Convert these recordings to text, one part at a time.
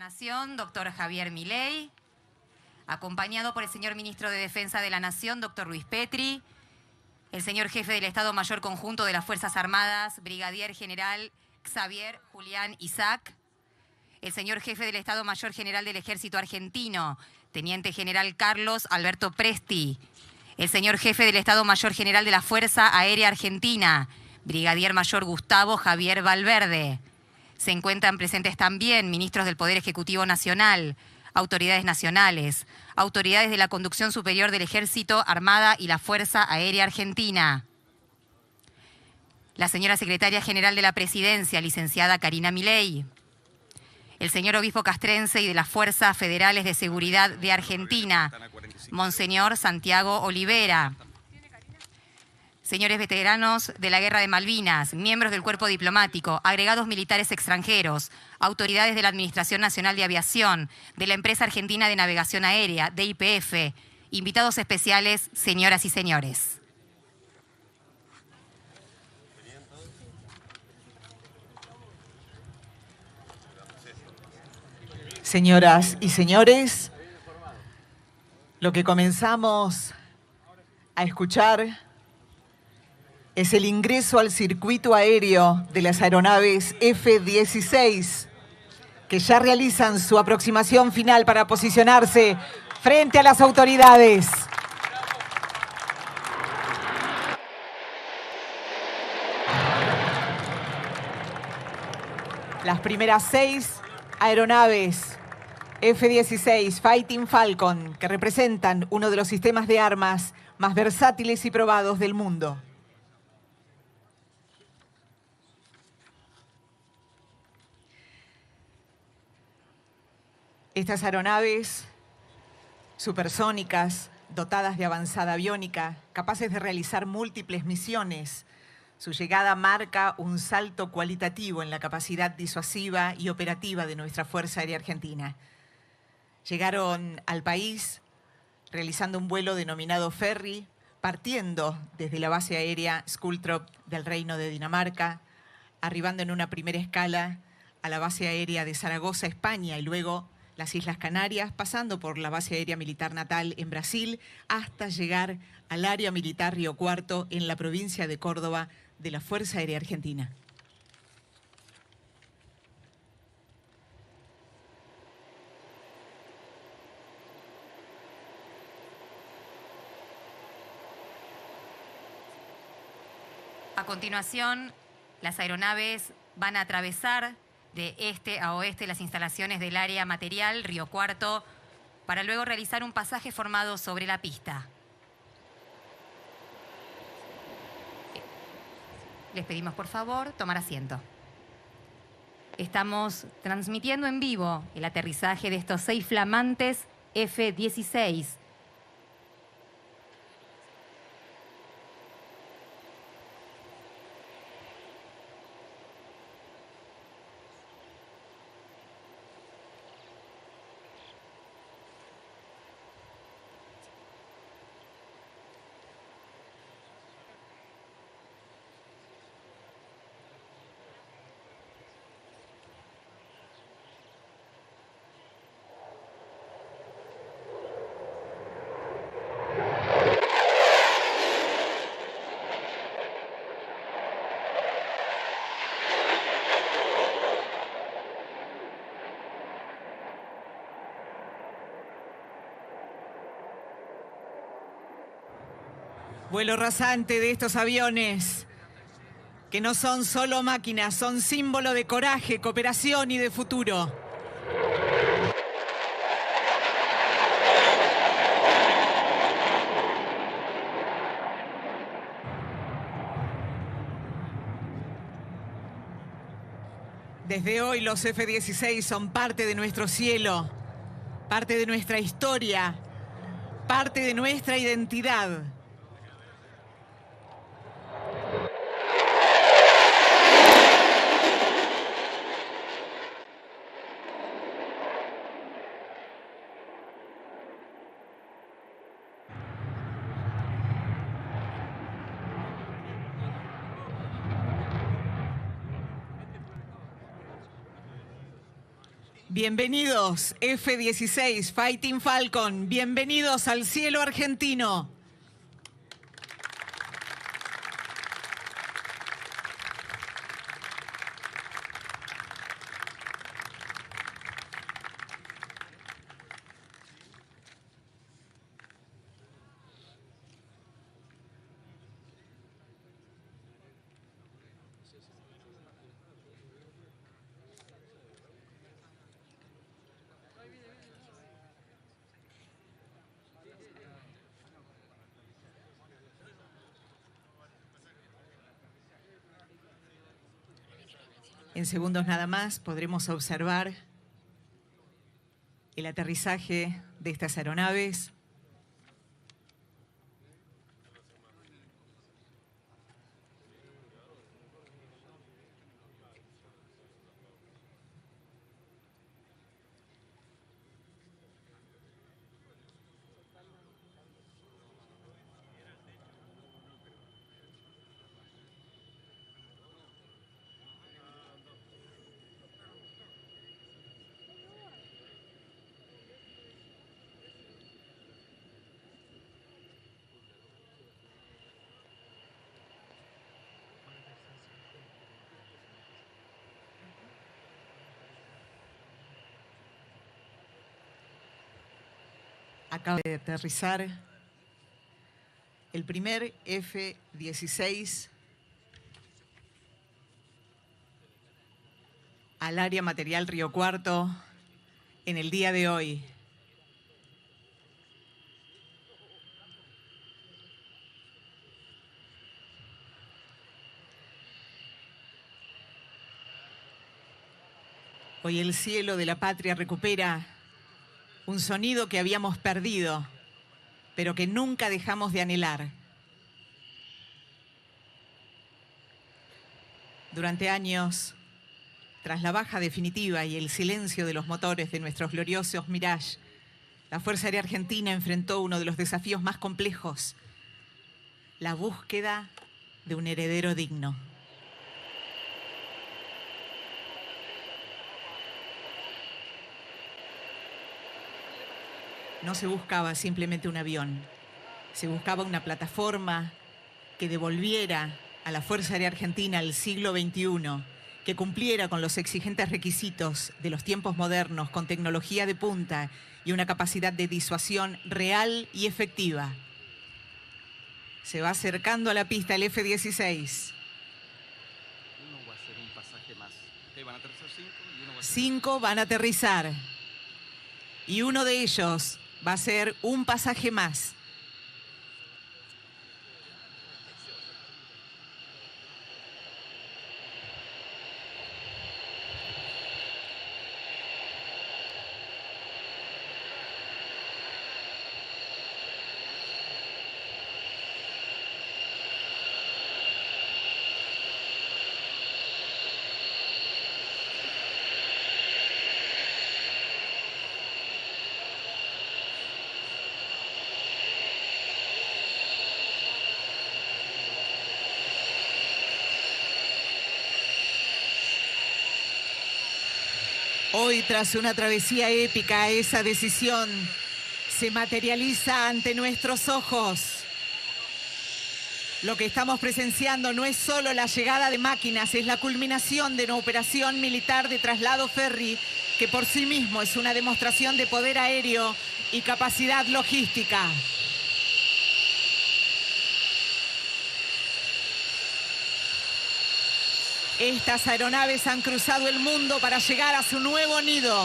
Nación, doctor Javier Milei, acompañado por el señor Ministro de Defensa de la Nación, doctor Luis Petri, el señor Jefe del Estado Mayor Conjunto de las Fuerzas Armadas, Brigadier General Xavier Julián Isaac, el señor Jefe del Estado Mayor General del Ejército Argentino, Teniente General Carlos Alberto Presti, el señor Jefe del Estado Mayor General de la Fuerza Aérea Argentina, Brigadier Mayor Gustavo Javier Valverde. Se encuentran presentes también ministros del Poder Ejecutivo Nacional, autoridades nacionales, autoridades de la Conducción Superior del Ejército, Armada y la Fuerza Aérea Argentina. La señora Secretaria General de la Presidencia, licenciada Karina Milei. El señor Obispo Castrense y de las Fuerzas Federales de Seguridad de Argentina, Monseñor Santiago Olivera. Señores veteranos de la Guerra de Malvinas, miembros del cuerpo diplomático, agregados militares extranjeros, autoridades de la Administración Nacional de Aviación, de la Empresa Argentina de Navegación Aérea, de YPF, invitados especiales, señoras y señores. Señoras y señores, lo que comenzamos a escuchar es el ingreso al circuito aéreo de las aeronaves F-16, que ya realizan su aproximación final para posicionarse frente a las autoridades. Las primeras 6 aeronaves F-16 Fighting Falcon, que representan uno de los sistemas de armas más versátiles y probados del mundo. Estas aeronaves supersónicas, dotadas de avanzada aviónica, capaces de realizar múltiples misiones, su llegada marca un salto cualitativo en la capacidad disuasiva y operativa de nuestra Fuerza Aérea Argentina. Llegaron al país realizando un vuelo denominado Ferry, partiendo desde la base aérea Skultorp del Reino de Dinamarca, arribando en una primera escala a la base aérea de Zaragoza, España, y luego las Islas Canarias, pasando por la base aérea militar natal en Brasil, hasta llegar al área militar Río Cuarto en la provincia de Córdoba de la Fuerza Aérea Argentina. A continuación, las aeronaves van a atravesar de este a oeste las instalaciones del área material Río Cuarto para luego realizar un pasaje formado sobre la pista. Les pedimos por favor tomar asiento. Estamos transmitiendo en vivo el aterrizaje de estos 6 flamantes F-16. Vuelo rasante de estos aviones, que no son solo máquinas, son símbolo de coraje, cooperación y de futuro. Desde hoy los F-16 son parte de nuestro cielo, parte de nuestra historia, parte de nuestra identidad. Bienvenidos, F-16 Fighting Falcon. Bienvenidos al cielo argentino. En segundos nada más podremos observar el aterrizaje de estas aeronaves. Acaba de aterrizar el primer F-16 al área material Río Cuarto en el día de hoy. Hoy el cielo de la patria recupera un sonido que habíamos perdido, pero que nunca dejamos de anhelar. Durante años, tras la baja definitiva y el silencio de los motores de nuestros gloriosos Mirage, la Fuerza Aérea Argentina enfrentó uno de los desafíos más complejos: la búsqueda de un heredero digno. No se buscaba simplemente un avión, se buscaba una plataforma que devolviera a la Fuerza Aérea Argentina al siglo XXI, que cumpliera con los exigentes requisitos de los tiempos modernos, con tecnología de punta y una capacidad de disuasión real y efectiva. Se va acercando a la pista el F-16. Uno va a ser un pasaje más. Okay, van a aterrizar 5 y uno va a ser... 5 van a aterrizar. Y uno de ellos va a ser un pasaje más. Hoy, tras una travesía épica, esa decisión se materializa ante nuestros ojos. Lo que estamos presenciando no es solo la llegada de máquinas, es la culminación de una operación militar de traslado ferry que por sí mismo es una demostración de poder aéreo y capacidad logística. Estas aeronaves han cruzado el mundo para llegar a su nuevo nido.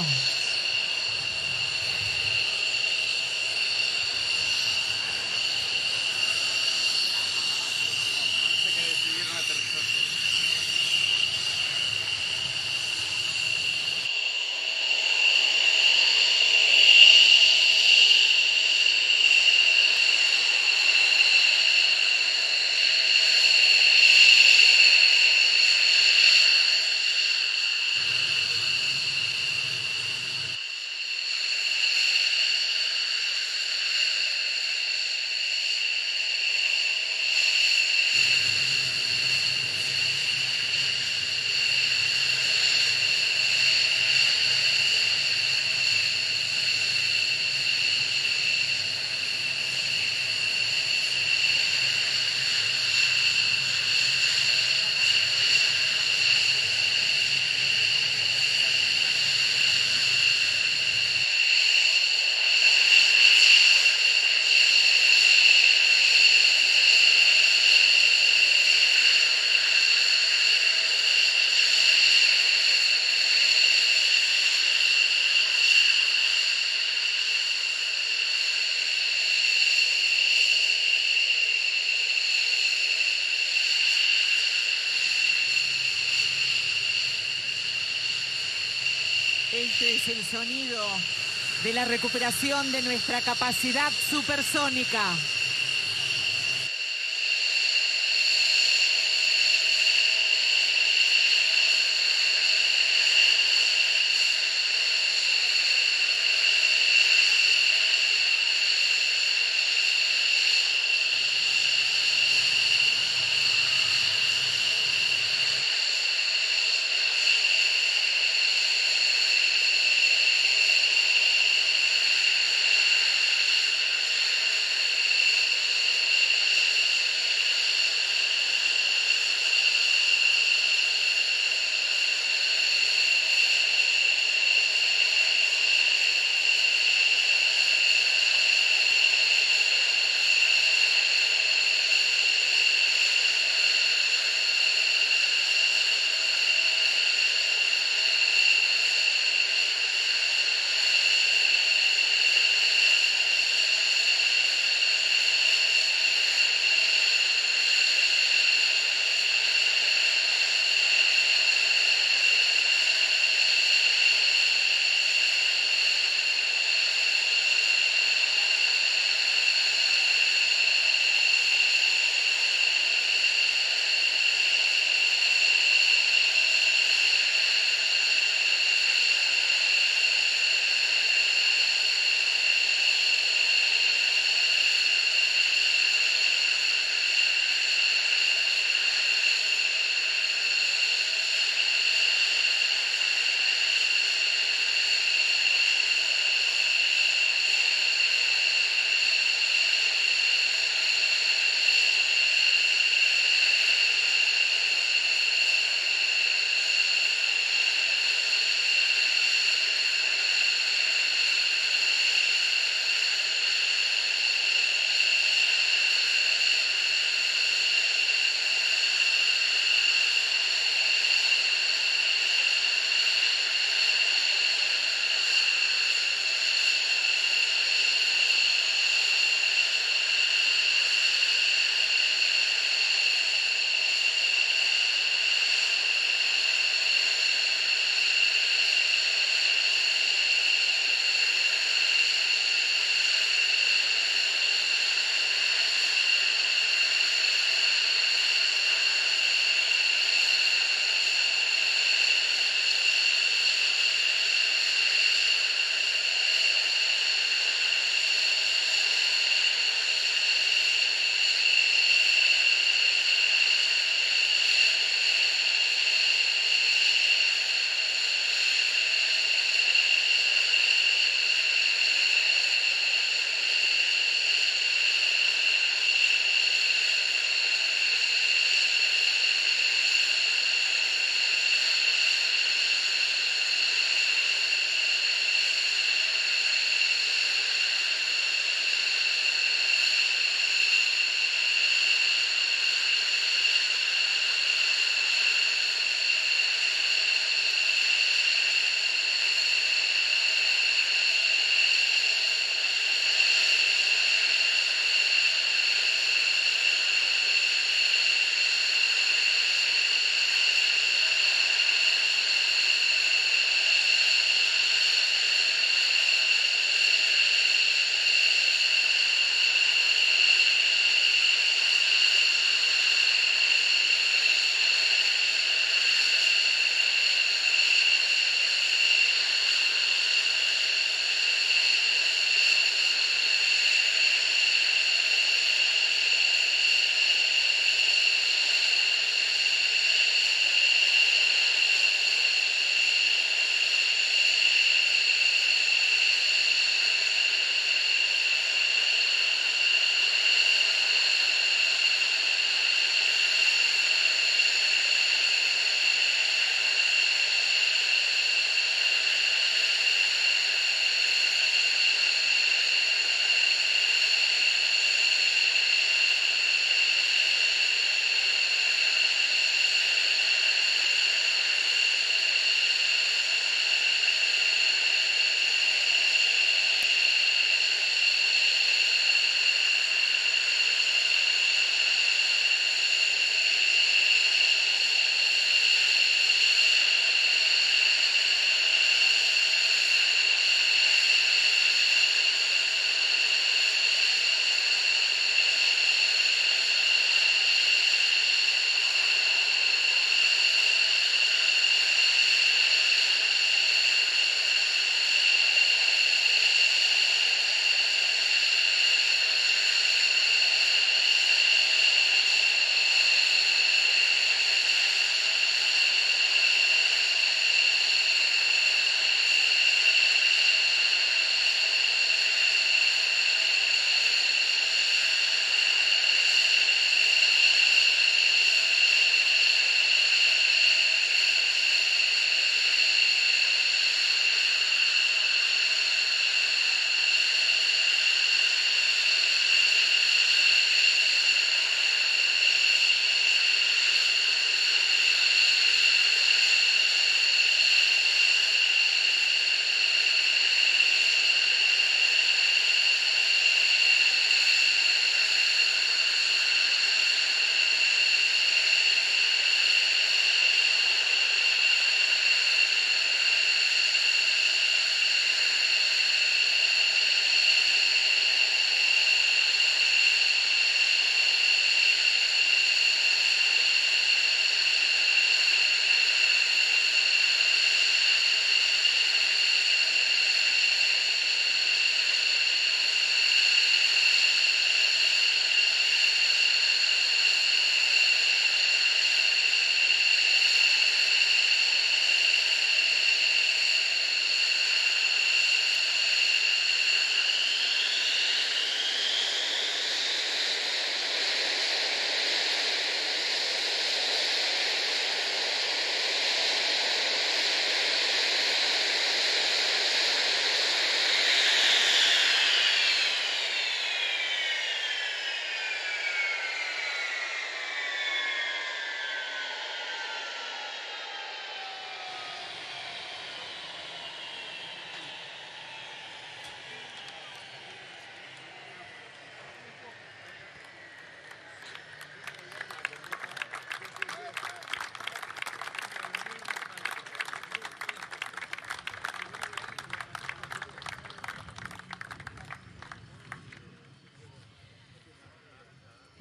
Parece que decidieron aterrizar todos. Este es el sonido de la recuperación de nuestra capacidad supersónica.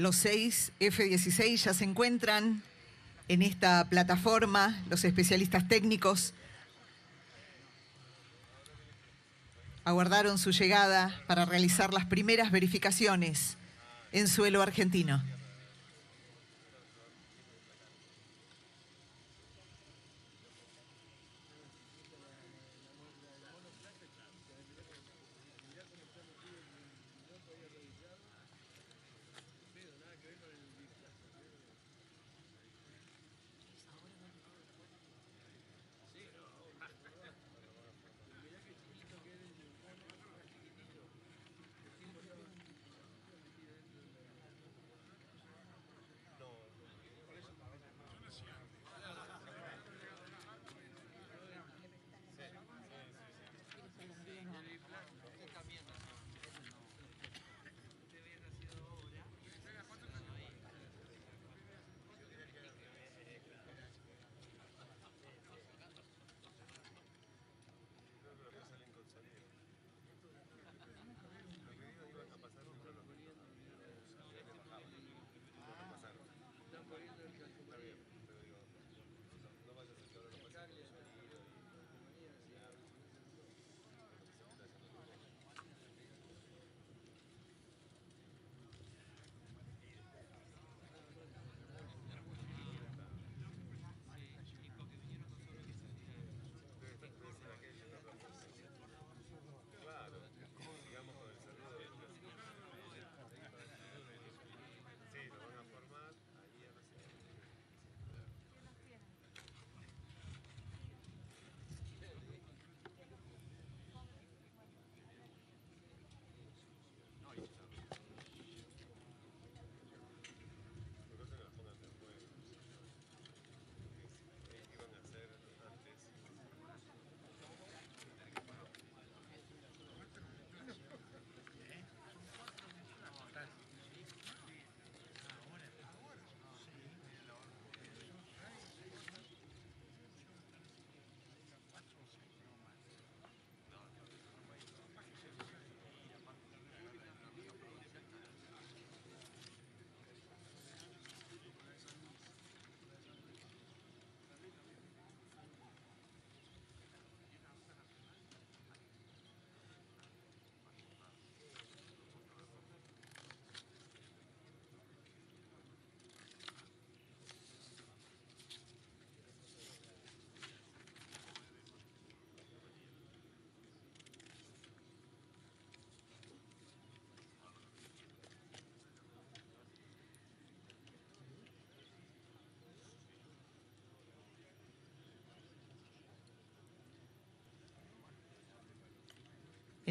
Los 6 F-16 ya se encuentran en esta plataforma. Los especialistas técnicos aguardaron su llegada para realizar las primeras verificaciones en suelo argentino.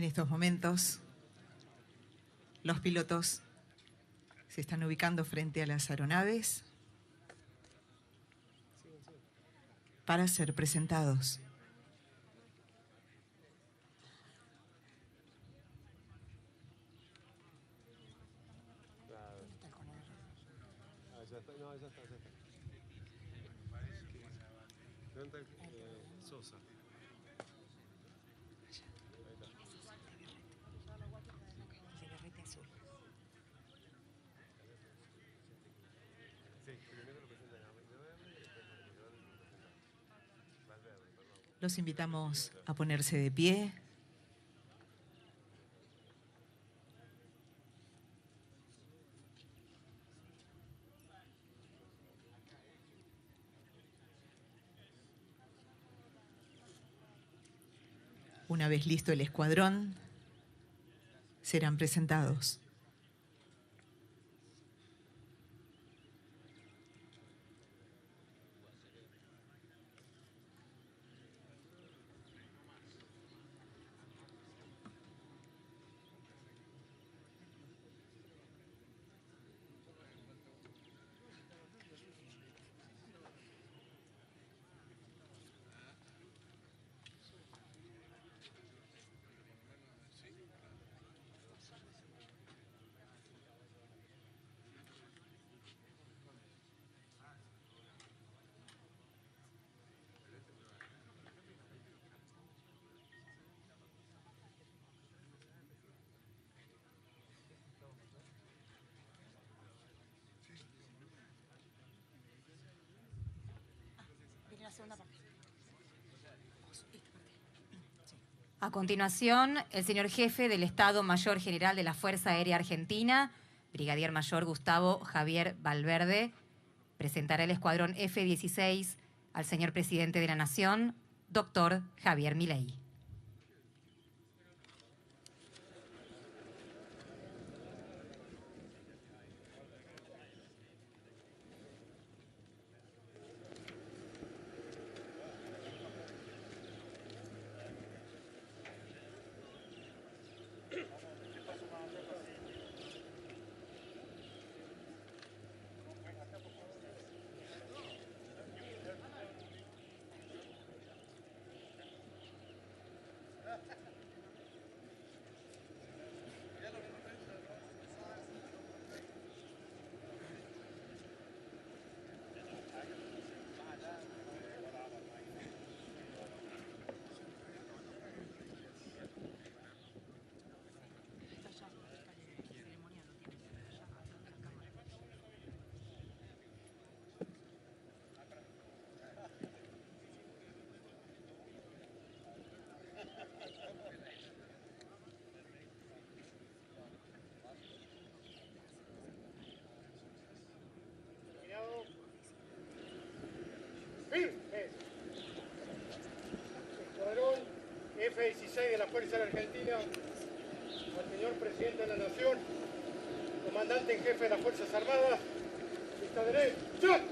En estos momentos, los pilotos se están ubicando frente a las aeronaves para ser presentados. Sosa. Los invitamos a ponerse de pie. Una vez listo el escuadrón, serán presentados. A continuación, el señor jefe del Estado Mayor General de la Fuerza Aérea Argentina, Brigadier Mayor Gustavo Javier Valverde, presentará el escuadrón F-16 al señor presidente de la Nación, doctor Javier Milei. Escuadrón F-16 de la Fuerza Aérea Argentina, al señor presidente de la Nación, comandante en jefe de las Fuerzas Armadas, lista derecha.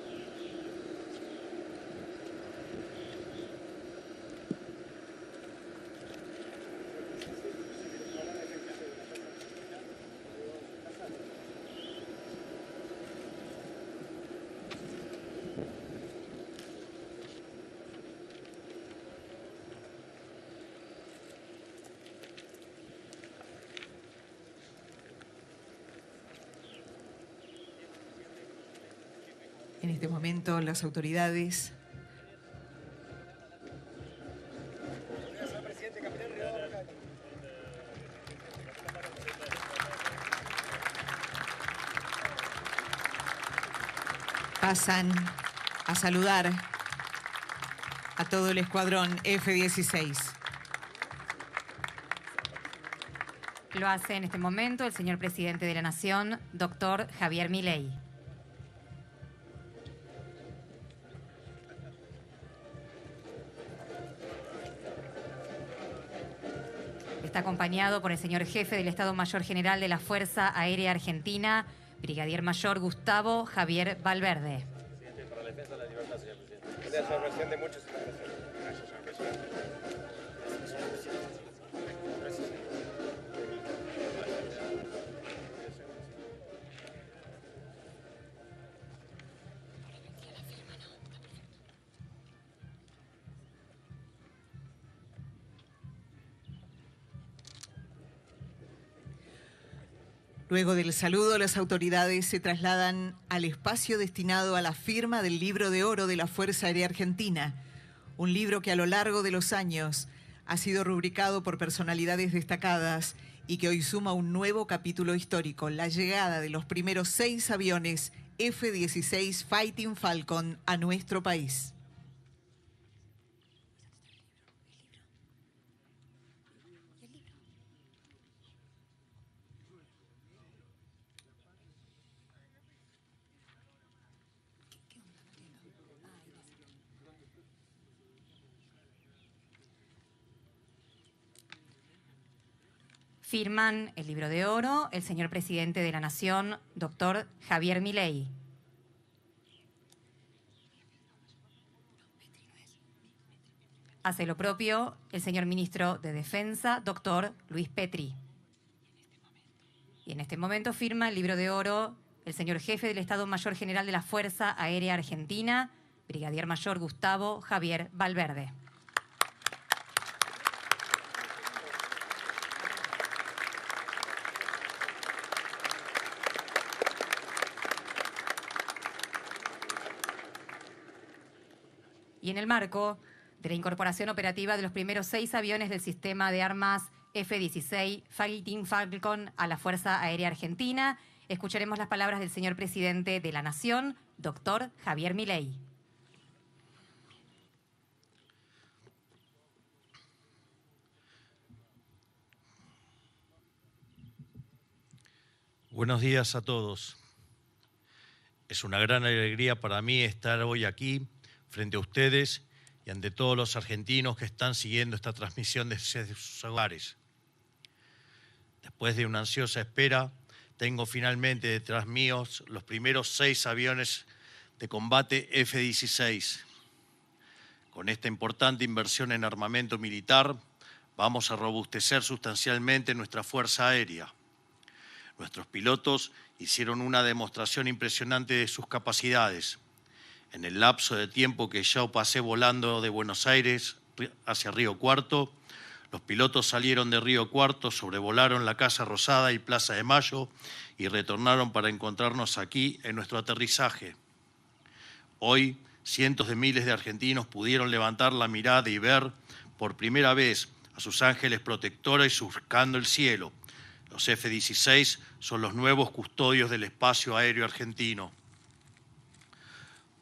En este momento, las autoridades pasan a saludar a todo el escuadrón F-16. Lo hace en este momento el señor presidente de la Nación, doctor Javier Milei. Está acompañado por el señor jefe del Estado Mayor General de la Fuerza Aérea Argentina, Brigadier Mayor Gustavo Javier Valverde. Para la defensa de la libertad, señor presidente. Gracias, señor presidente. Muchas gracias. Gracias, señor presidente. Luego del saludo, las autoridades se trasladan al espacio destinado a la firma del Libro de Oro de la Fuerza Aérea Argentina, un libro que a lo largo de los años ha sido rubricado por personalidades destacadas y que hoy suma un nuevo capítulo histórico, la llegada de los primeros 6 aviones F-16 Fighting Falcon a nuestro país. Firman el Libro de Oro el señor presidente de la Nación, doctor Javier Milei. Hace lo propio el señor ministro de Defensa, doctor Luis Petri. Y en este momento firma el Libro de Oro el señor jefe del Estado Mayor General de la Fuerza Aérea Argentina, Brigadier Mayor Gustavo Javier Valverde. Y en el marco de la incorporación operativa de los primeros 6 aviones del sistema de armas F-16 Fighting Falcon a la Fuerza Aérea Argentina, escucharemos las palabras del señor presidente de la Nación, doctor Javier Milei. Buenos días a todos. Es una gran alegría para mí estar hoy aquí frente a ustedes y ante todos los argentinos que están siguiendo esta transmisión desde sus hogares. Después de una ansiosa espera, tengo finalmente detrás míos los primeros 6 aviones de combate F-16. Con esta importante inversión en armamento militar, vamos a robustecer sustancialmente nuestra Fuerza Aérea. Nuestros pilotos hicieron una demostración impresionante de sus capacidades. En el lapso de tiempo que yo pasé volando de Buenos Aires hacia Río Cuarto, los pilotos salieron de Río Cuarto, sobrevolaron la Casa Rosada y Plaza de Mayo y retornaron para encontrarnos aquí en nuestro aterrizaje. Hoy, cientos de miles de argentinos pudieron levantar la mirada y ver por primera vez a sus ángeles protectores surcando el cielo. Los F-16 son los nuevos custodios del espacio aéreo argentino.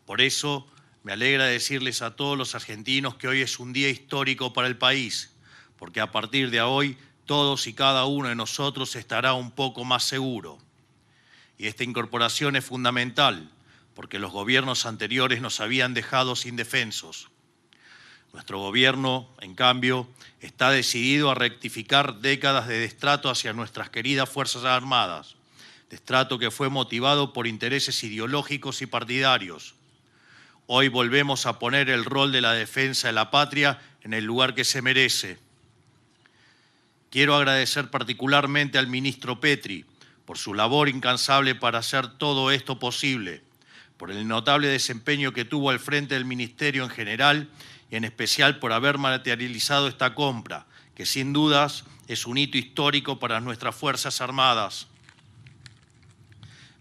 Por eso, me alegra decirles a todos los argentinos que hoy es un día histórico para el país, porque a partir de hoy todos y cada uno de nosotros estará un poco más seguro. Y esta incorporación es fundamental, porque los gobiernos anteriores nos habían dejado indefensos. Nuestro gobierno, en cambio, está decidido a rectificar décadas de destrato hacia nuestras queridas Fuerzas Armadas, destrato que fue motivado por intereses ideológicos y partidarios. Hoy volvemos a poner el rol de la defensa de la patria en el lugar que se merece. Quiero agradecer particularmente al ministro Petri por su labor incansable para hacer todo esto posible, por el notable desempeño que tuvo al frente del Ministerio en general y en especial por haber materializado esta compra, que sin dudas es un hito histórico para nuestras Fuerzas Armadas.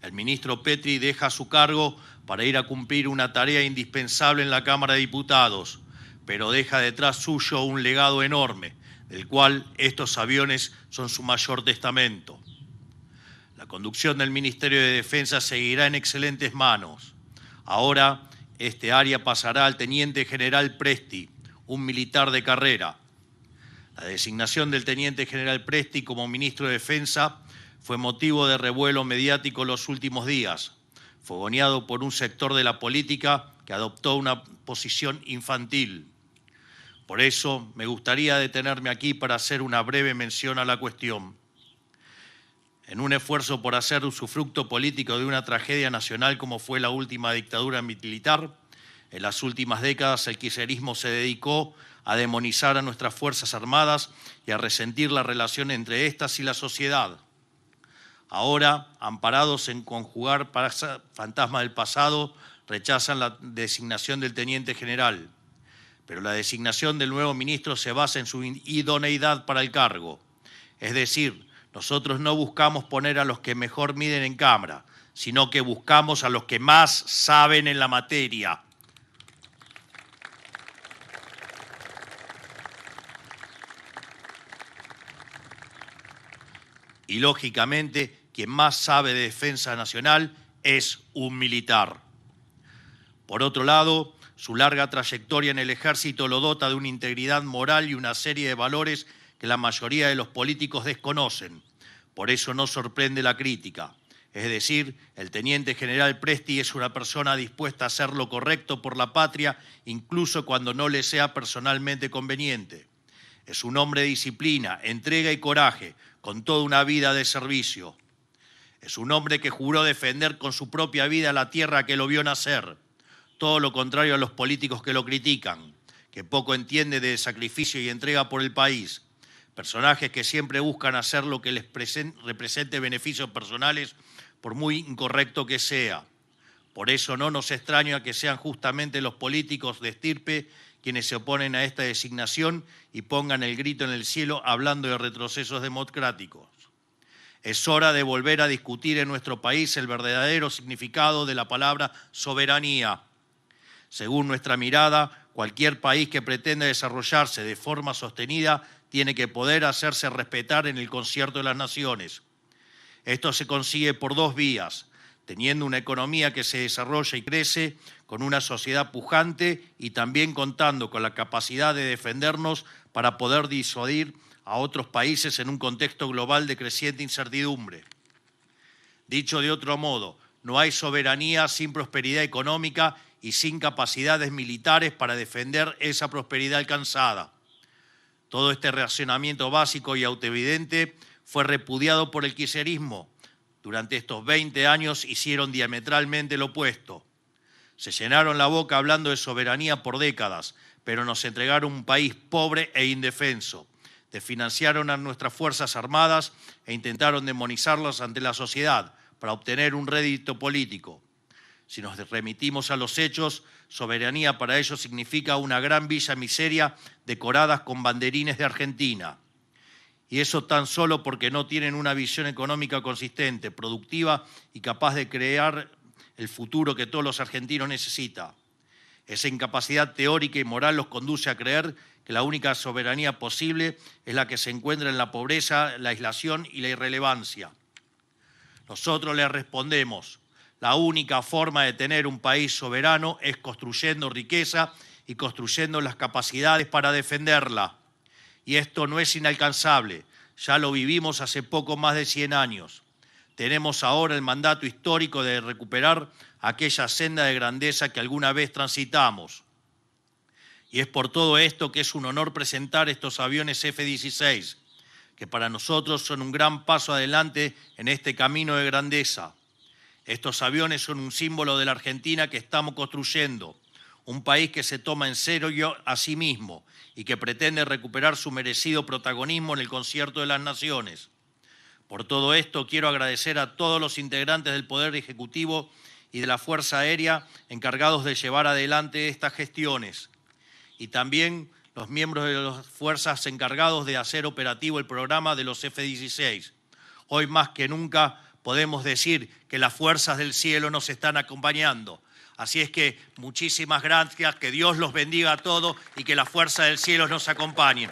El ministro Petri deja su cargo para ir a cumplir una tarea indispensable en la Cámara de Diputados, pero deja detrás suyo un legado enorme, del cual estos aviones son su mayor testamento. La conducción del Ministerio de Defensa seguirá en excelentes manos. Ahora, este área pasará al Teniente General Presti, un militar de carrera. La designación del Teniente General Presti como Ministro de Defensa fue motivo de revuelo mediático los últimos días, fogoneado por un sector de la política que adoptó una posición infantil. Por eso, me gustaría detenerme aquí para hacer una breve mención a la cuestión. En un esfuerzo por hacer usufructo político de una tragedia nacional como fue la última dictadura militar, en las últimas décadas el kirchnerismo se dedicó a demonizar a nuestras Fuerzas Armadas y a resentir la relación entre éstas y la sociedad. Ahora, amparados en conjugar fantasma del pasado, rechazan la designación del Teniente General. Pero la designación del nuevo ministro se basa en su idoneidad para el cargo. Es decir, nosotros no buscamos poner a los que mejor miden en Cámara, sino que buscamos a los que más saben en la materia. Y lógicamente, quien más sabe de defensa nacional es un militar. Por otro lado, su larga trayectoria en el Ejército lo dota de una integridad moral y una serie de valores que la mayoría de los políticos desconocen. Por eso no sorprende la crítica. Es decir, el Teniente General Presti es una persona dispuesta a hacer lo correcto por la patria, incluso cuando no le sea personalmente conveniente. Es un hombre de disciplina, entrega y coraje, con toda una vida de servicio. Es un hombre que juró defender con su propia vida la tierra que lo vio nacer. Todo lo contrario a los políticos que lo critican, que poco entiende de sacrificio y entrega por el país. Personajes que siempre buscan hacer lo que les represente beneficios personales, por muy incorrecto que sea. Por eso no nos extraña que sean justamente los políticos de estirpe quienes se oponen a esta designación y pongan el grito en el cielo hablando de retrocesos democráticos. Es hora de volver a discutir en nuestro país el verdadero significado de la palabra soberanía. Según nuestra mirada, cualquier país que pretenda desarrollarse de forma sostenida tiene que poder hacerse respetar en el concierto de las naciones. Esto se consigue por 2 vías, teniendo una economía que se desarrolla y crece, con una sociedad pujante y también contando con la capacidad de defendernos para poder disuadir a otros países en un contexto global de creciente incertidumbre. Dicho de otro modo, no hay soberanía sin prosperidad económica y sin capacidades militares para defender esa prosperidad alcanzada. Todo este racionamiento básico y autoevidente fue repudiado por el kirchnerismo. Durante estos 20 años hicieron diametralmente lo opuesto. Se llenaron la boca hablando de soberanía por décadas, pero nos entregaron un país pobre e indefenso. Desfinanciaron a nuestras Fuerzas Armadas e intentaron demonizarlas ante la sociedad para obtener un rédito político. Si nos remitimos a los hechos, soberanía para ellos significa una gran villa miseria decoradas con banderines de Argentina. Y eso tan solo porque no tienen una visión económica consistente, productiva y capaz de crear el futuro que todos los argentinos necesitan. Esa incapacidad teórica y moral los conduce a creer que la única soberanía posible es la que se encuentra en la pobreza, la aislación y la irrelevancia. Nosotros les respondemos: la única forma de tener un país soberano es construyendo riqueza y construyendo las capacidades para defenderla. Y esto no es inalcanzable, ya lo vivimos hace poco más de 100 años. Tenemos ahora el mandato histórico de recuperar aquella senda de grandeza que alguna vez transitamos. Y es por todo esto que es un honor presentar estos aviones F-16, que para nosotros son un gran paso adelante en este camino de grandeza. Estos aviones son un símbolo de la Argentina que estamos construyendo, un país que se toma en serio a sí mismo y que pretende recuperar su merecido protagonismo en el concierto de las naciones. Por todo esto, quiero agradecer a todos los integrantes del Poder Ejecutivo y de la Fuerza Aérea encargados de llevar adelante estas gestiones, y también los miembros de las fuerzas encargados de hacer operativo el programa de los F-16. Hoy más que nunca podemos decir que las fuerzas del cielo nos están acompañando. Así es que muchísimas gracias, que Dios los bendiga a todos y que la fuerza del cielo nos acompañe.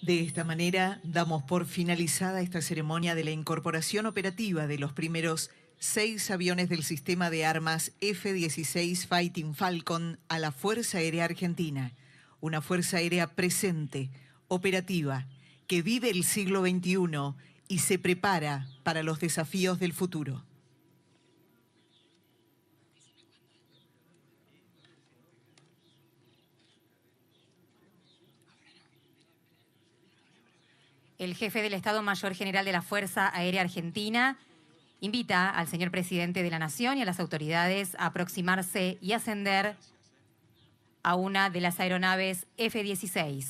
De esta manera, damos por finalizada esta ceremonia de la incorporación operativa de los primeros 6 aviones del sistema de armas F-16 Fighting Falcon a la Fuerza Aérea Argentina. Una Fuerza Aérea presente, operativa, que vive el siglo XXI y se prepara para los desafíos del futuro. El jefe del Estado Mayor General de la Fuerza Aérea Argentina invita al señor presidente de la Nación y a las autoridades a aproximarse y ascender a una de las aeronaves F-16.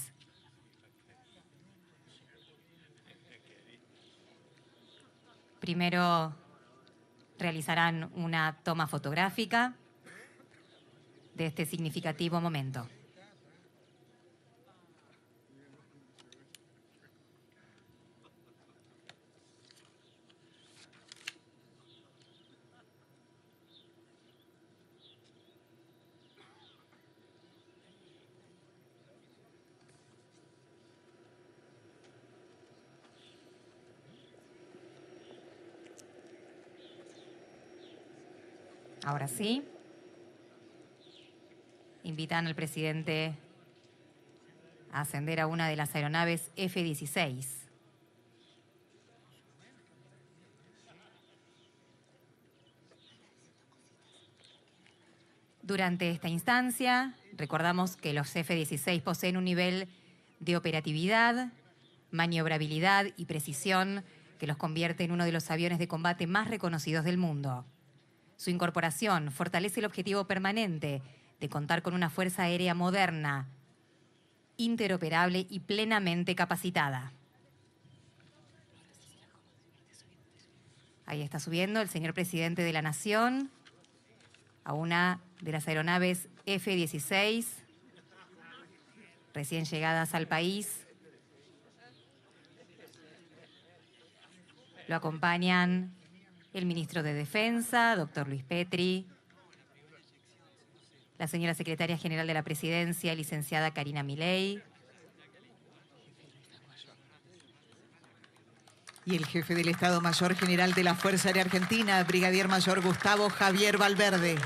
Primero realizarán una toma fotográfica de este significativo momento. Ahora sí, invitan al presidente a ascender a una de las aeronaves F-16. Durante esta instancia, recordamos que los F-16 poseen un nivel de operatividad, maniobrabilidad y precisión que los convierte en uno de los aviones de combate más reconocidos del mundo. Su incorporación fortalece el objetivo permanente de contar con una fuerza aérea moderna, interoperable y plenamente capacitada. Ahí está subiendo el señor presidente de la Nación a una de las aeronaves F-16, recién llegadas al país. Lo acompañan el ministro de Defensa, doctor Luis Petri, la señora secretaria general de la Presidencia, licenciada Karina Milei, Y el jefe del Estado Mayor General de la Fuerza Aérea Argentina, Brigadier Mayor Gustavo Javier Valverde.